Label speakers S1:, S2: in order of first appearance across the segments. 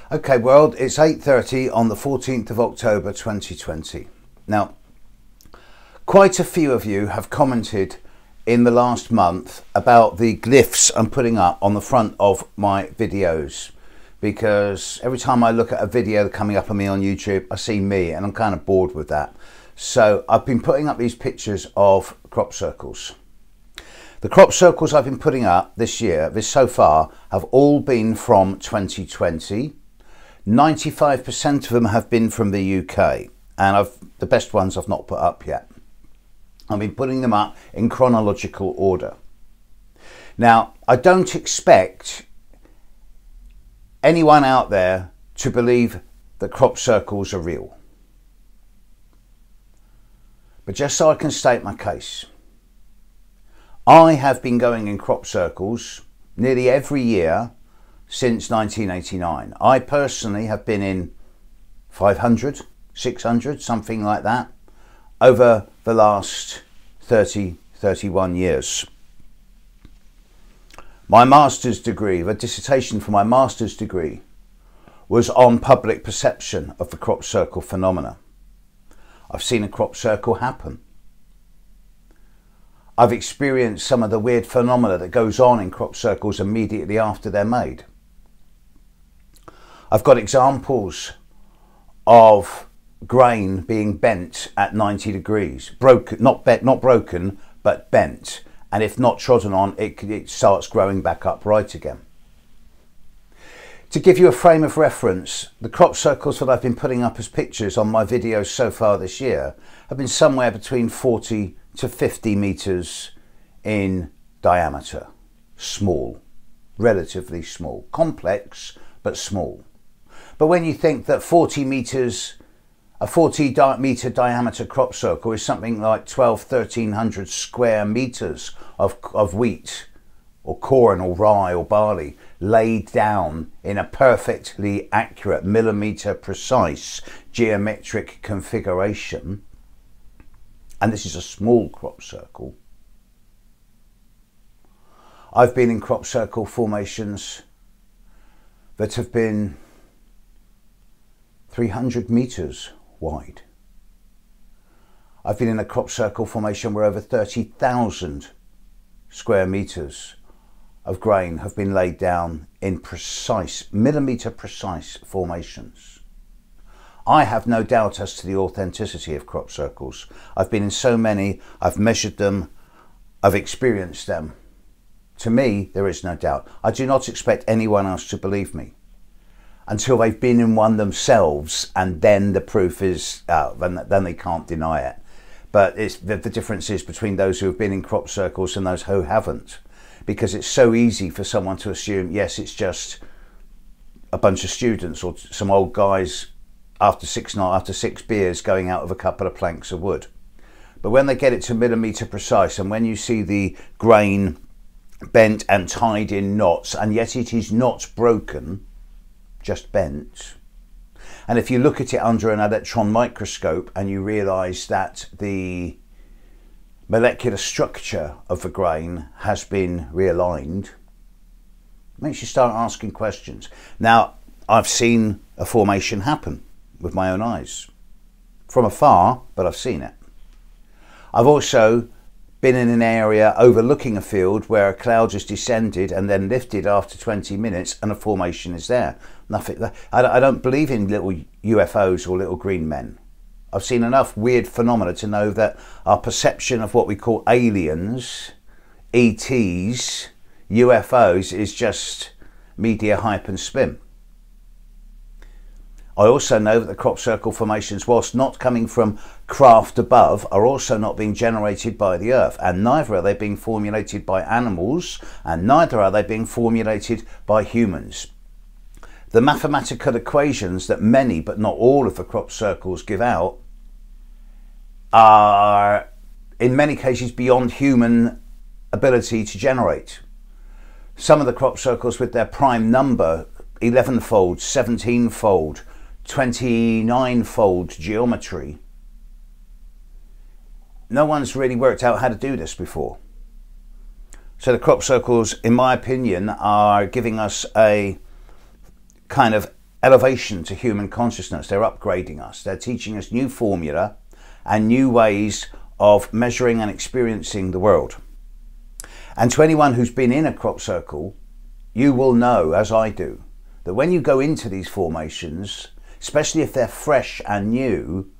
S1: Okay, world, it's 8:30 on the 14th of October 2020. Now, quite a few of you have commented in the last month about the glyphs I'm putting up on the front of my videos, because every time I look at a video coming up on me on YouTube, I see me and I'm kind of bored with that. So I've been putting up these pictures of crop circles. The crop circles I've been putting up this year, so far, have all been from 2020. 95% of them have been from the UK, and the best ones I've not put up yet. I've been putting them up in chronological order. Now, I don't expect anyone out there to believe that crop circles are real. But just so I can state my case, I have been going in crop circles nearly every year since 1989. I personally have been in 500, 600, something like that, over the last 31 years. My master's degree, the dissertation for my master's degree, was on public perception of the crop circle phenomena. I've seen a crop circle happen. I've experienced some of the weird phenomena that goes on in crop circles immediately after they're made. I've got examples of grain being bent at 90 degrees, broken, not broken, but bent. And if not trodden on, it starts growing back upright again. To give you a frame of reference, the crop circles that I've been putting up as pictures on my videos so far this year have been somewhere between 40 to 50 meters in diameter. Small, relatively small, complex, but small. But when you think that 40 meters, a 40 meter diameter crop circle is something like 1,300 square meters of wheat or corn or rye or barley laid down in a perfectly accurate, millimeter precise geometric configuration, and this is a small crop circle. I've been in crop circle formations that have been 300 meters wide. I've been in a crop circle formation where over 30,000 square meters of grain have been laid down in precise, millimeter precise formations. I have no doubt as to the authenticity of crop circles. I've been in so many, I've measured them, I've experienced them. To me, there is no doubt. I do not expect anyone else to believe me until they've been in one themselves, and then the proof is out, then they can't deny it. But it's the difference is between those who have been in crop circles and those who haven't, because it's so easy for someone to assume, yes, it's just a bunch of students or some old guys after six beers going out with a couple of planks of wood. But when they get it to millimeter precise, and when you see the grain bent and tied in knots, and yet it is not broken, just bent. And if you look at it under an electron microscope and you realise that the molecular structure of the grain has been realigned, it makes you start asking questions. Now, I've seen a formation happen with my own eyes. From afar, but I've seen it. I've also been in an area overlooking a field where a cloud just descended and then lifted after 20 minutes and a formation is there. Nothing. I don't believe in little UFOs or little green men. I've seen enough weird phenomena to know that our perception of what we call aliens, ETs, UFOs is just media hype and spin. I also know that the crop circle formations, whilst not coming from craft above, are also not being generated by the earth, and neither are they being formulated by animals, and neither are they being formulated by humans. The mathematical equations that many, but not all, of the crop circles give out are in many cases beyond human ability to generate. Some of the crop circles with their prime number, 11-fold, 17-fold, 29-fold geometry, no one's really worked out how to do this before. So the crop circles, in my opinion, are giving us a kind of elevation to human consciousness. They're upgrading us. They're teaching us new formula and new ways of measuring and experiencing the world. And to anyone who's been in a crop circle, you will know, as I do, that when you go into these formations, especially if they're fresh and new,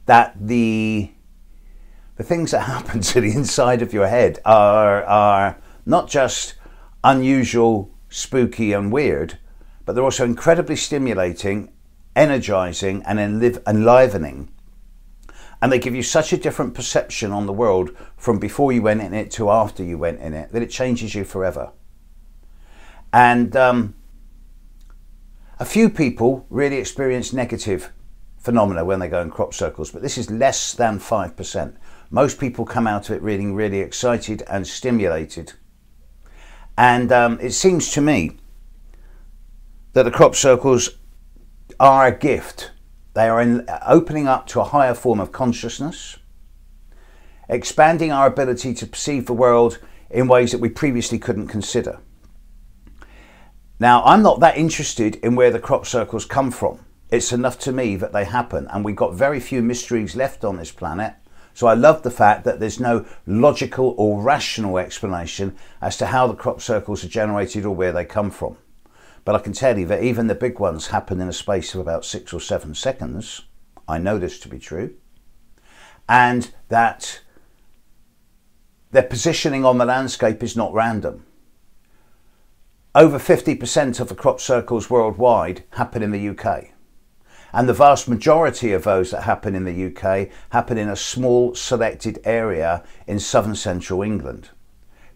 S1: that the things that happen to the inside of your head are not just unusual, spooky and weird, but they're also incredibly stimulating, energizing and enlivening. And they give you such a different perception on the world from before you went in it to after you went in it, that it changes you forever. And a few people really experience negative phenomena when they go in crop circles, but this is less than 5%. Most people come out of it feeling really excited and stimulated. And it seems to me that the crop circles are a gift. They are opening up to a higher form of consciousness, expanding our ability to perceive the world in ways that we previously couldn't consider. Now, I'm not that interested in where the crop circles come from. It's enough to me that they happen, and we've got very few mysteries left on this planet. So I love the fact that there's no logical or rational explanation as to how the crop circles are generated or where they come from. But I can tell you that even the big ones happen in a space of about 6 or 7 seconds. I know this to be true. And that their positioning on the landscape is not random. Over 50% of the crop circles worldwide happen in the UK. And the vast majority of those that happen in the UK happen in a small selected area in southern central England.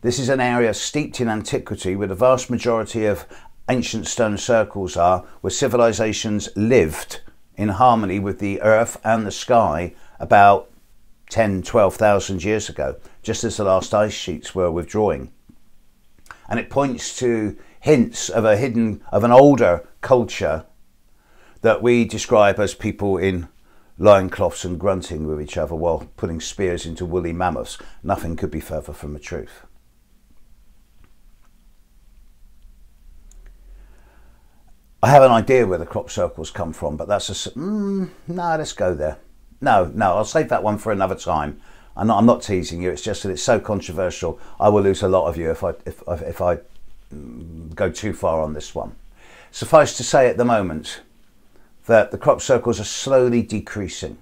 S1: This is an area steeped in antiquity where the vast majority of ancient stone circles are, where civilizations lived in harmony with the earth and the sky about 10,000–12,000 years ago, just as the last ice sheets were withdrawing. And it points to hints of an older culture that we describe as people in loincloths and grunting with each other while putting spears into woolly mammoths. Nothing could be further from the truth. I have an idea where the crop circles come from, but that's no, let's go there. No, I'll save that one for another time. I'm not teasing you. It's just that it's so controversial. I will lose a lot of you if I go too far on this one. Suffice to say at the moment that the crop circles are slowly decreasing.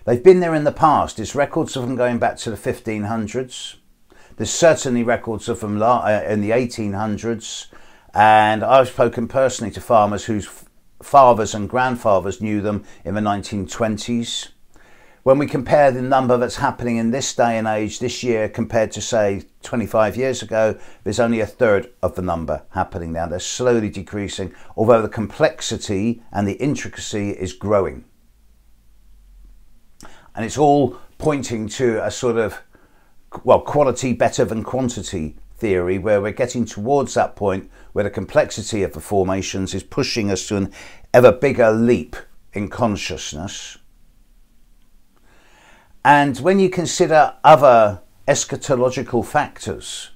S1: They've been there in the past. There's records of them going back to the 1500s. There's certainly records of them in the 1800s. And I've spoken personally to farmers whose fathers and grandfathers knew them in the 1920s. When we compare the number that's happening in this day and age this year compared to, say, 25 years ago, there's only a third of the number happening now. They're slowly decreasing, although the complexity and the intricacy is growing. And it's all pointing to a sort of, well, quality better than quantity theory, where we're getting towards that point where the complexity of the formations is pushing us to an ever bigger leap in consciousness. And when you consider other eschatological factors,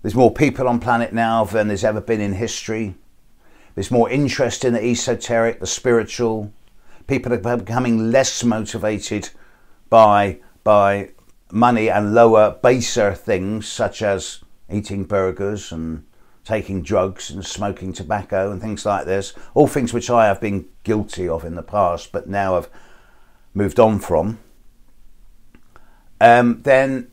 S1: there's more people on planet now than there's ever been in history. There's more interest in the esoteric, the spiritual. People are becoming less motivated by money and lower, baser things such as eating burgers and taking drugs and smoking tobacco and things like this. All things which I have been guilty of in the past, but now have moved on from. Then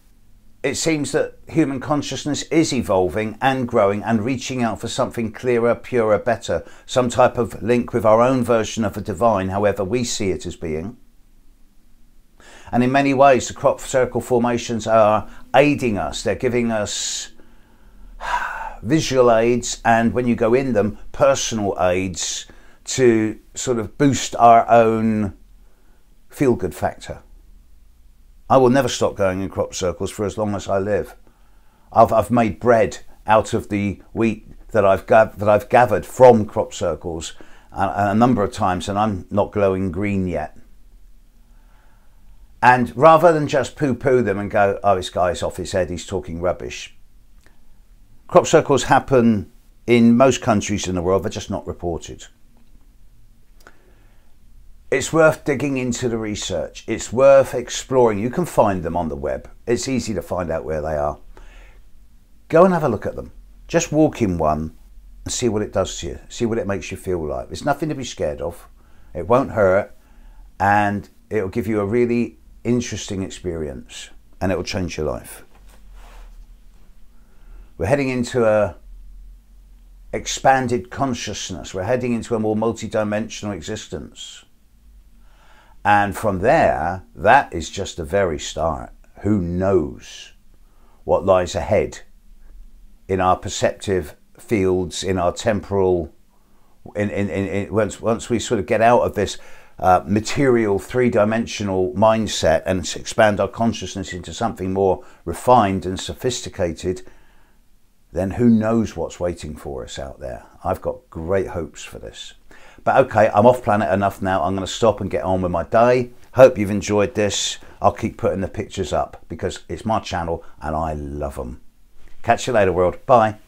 S1: it seems that human consciousness is evolving and growing and reaching out for something clearer, purer, better, some type of link with our own version of the divine, however we see it as being. And in many ways, the crop circle formations are aiding us. They're giving us visual aids, and when you go in them, personal aids to sort of boost our own feel-good factor. I will never stop going in crop circles for as long as I live. I've made bread out of the wheat that I've gathered from crop circles a number of times, and I'm not glowing green yet. And rather than just poo-poo them and go, oh, this guy's off his head, he's talking rubbish. Crop circles happen in most countries in the world. They're just not reported. It's worth digging into the research. It's worth exploring. You can find them on the web. It's easy to find out where they are. Go and have a look at them. Just walk in one and see what it does to you. See what it makes you feel like. It's nothing to be scared of. It won't hurt, and it'll give you a really interesting experience, and it'll change your life. We're heading into a expanded consciousness. We're heading into a more multi-dimensional existence. And from there, that is just the very start. Who knows what lies ahead in our perceptive fields, in our temporal, once we sort of get out of this material three-dimensional mindset and expand our consciousness into something more refined and sophisticated, then who knows what's waiting for us out there. I've got great hopes for this. But okay, I'm off planet enough now. I'm going to stop and get on with my day. Hope you've enjoyed this. I'll keep putting the pictures up because it's my channel and I love them. Catch you later, world. Bye.